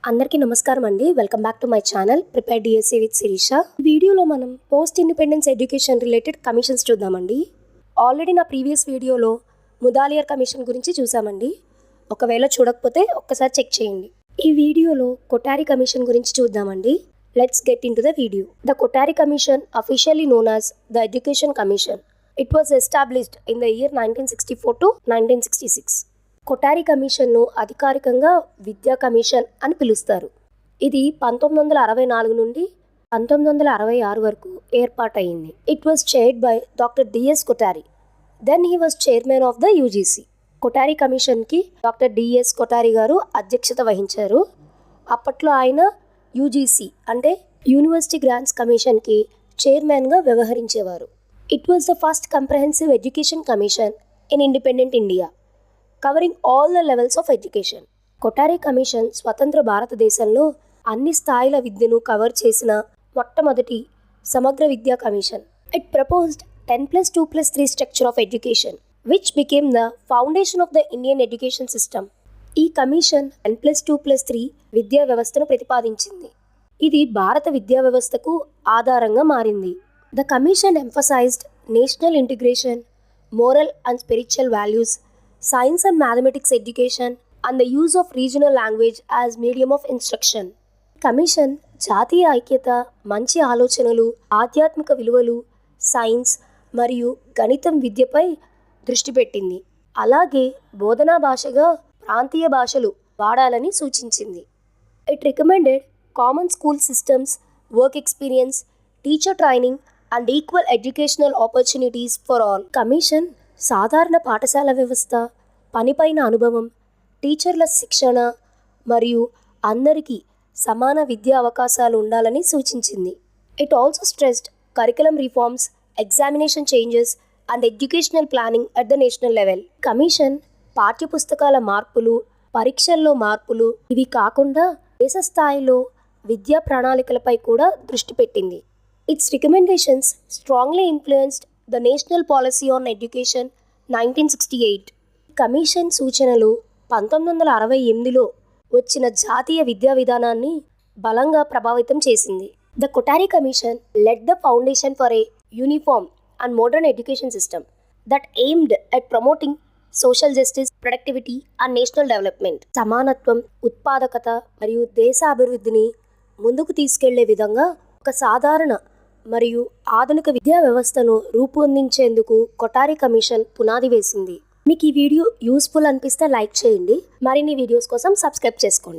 అందరికీ నమస్కారం అండి. Welcome back to my channel prepare DSC with Sirisha. ఈ వీడియోలో మనం post independence education related commissions చూద్దామండి. ఆల్రెడీ నా ప్రీవియస్ వీడియోలో ముదాలియర్ కమిషన్ గురించి చూసామండి. ఒకవేళ చూడకపోతే ఒక్కసారి చెక్ చేయండి. ఈ వీడియోలో కొఠారి కమిషన్ గురించి చూద్దామండి. Let's get into the video. The Kothari commission, officially known as the education commission, it was established in the year 1964 to 1966. Kothari కమిషన్ను అధికారికంగా విద్యా కమిషన్ అని పిలుస్తారు. ఇది 1964 నుండి 1966 వరకు ఏర్పాటైంది. It was chaired by doctor D S Kothari. Then he was chairman of the UGC. Kothari కమిషన్కి డాక్టర్ డిఎస్ కొఠారి గారు అధ్యక్షత వహించారు. అప్పట్లో ఆయన యూజీసీ అంటే యూనివర్సిటీ గ్రాంట్స్ కమిషన్కి చైర్మన్గా వ్యవహరించేవారు. It was the first comprehensive education commission in independent India, covering all the levels of education. Kothari commission స్వతంత్ర భారతదేశంలో అన్ని స్థాయిల విద్యను కవర్ చేసిన మొట్టమొదటి సమగ్ర విద్యా commission. It proposed 10+2+3 structure of education, which became the foundation of the Indian education system. ఈ కమిషన్ 10+2+3 విద్యా వ్యవస్థను ప్రతిపాదించింది. ఇది భారత విద్యా వ్యవస్థకు ఆధారంగా మారింది. The commission emphasised national integration, moral and spiritual values, science and mathematics education, and the use of regional language as medium of instruction. Commission జాతీయ ఐక్యత, మంచి ఆలోచనలు, ఆధ్యాత్మిక విలువలు, సైన్స్ మరియు గణితం విద్యపై దృష్టి పెట్టింది. అలాగే బోధనా భాషగా ప్రాంతీయ భాషలు వాడాలని సూచించింది. It recommended common school systems, work experience, teacher training and equal educational opportunities for all. Commission సాధారణ పాఠశాల వ్యవస్థ, పనిపైన అనుభవం, టీచర్ల శిక్షణ మరియు అందరికీ సమాన విద్యా అవకాశాలు ఉండాలని సూచించింది. It also stressed curriculum reforms, examination changes and educational planning at the national level. Commission పాఠ్యపుస్తకాల మార్పులు, పరీక్షల్లో మార్పులు, ఇవి కాకుండా దేశ స్థాయిలో విద్యా ప్రణాళికలపై కూడా దృష్టి పెట్టింది. It's recommendations strongly influenced the national policy on education 1968. Commission సూచనలు 1968లో వచ్చిన జాతీయ విద్యా విధానాన్ని బలంగా ప్రభావితం చేసింది. The Kothari commission lead the foundation for a uniform and modern education system that aimed at promoting social justice, productivity and national development. సమానత్వం, ఉత్పాదకత మరియు దేశ అభివృద్ధిని ముందుకు తీసుకెళ్లే విధంగా ఒక సాధారణ మరియు ఆధునిక విద్యా వ్యవస్థను రూపొందించేందుకు కొఠారి కమిషన్ పునాది వేసింది. మీకు ఈ వీడియో యూస్ఫుల్ అనిపిస్తే లైక్ చేయండి. మరిన్ని వీడియోస్ కోసం సబ్స్క్రైబ్ చేసుకోండి.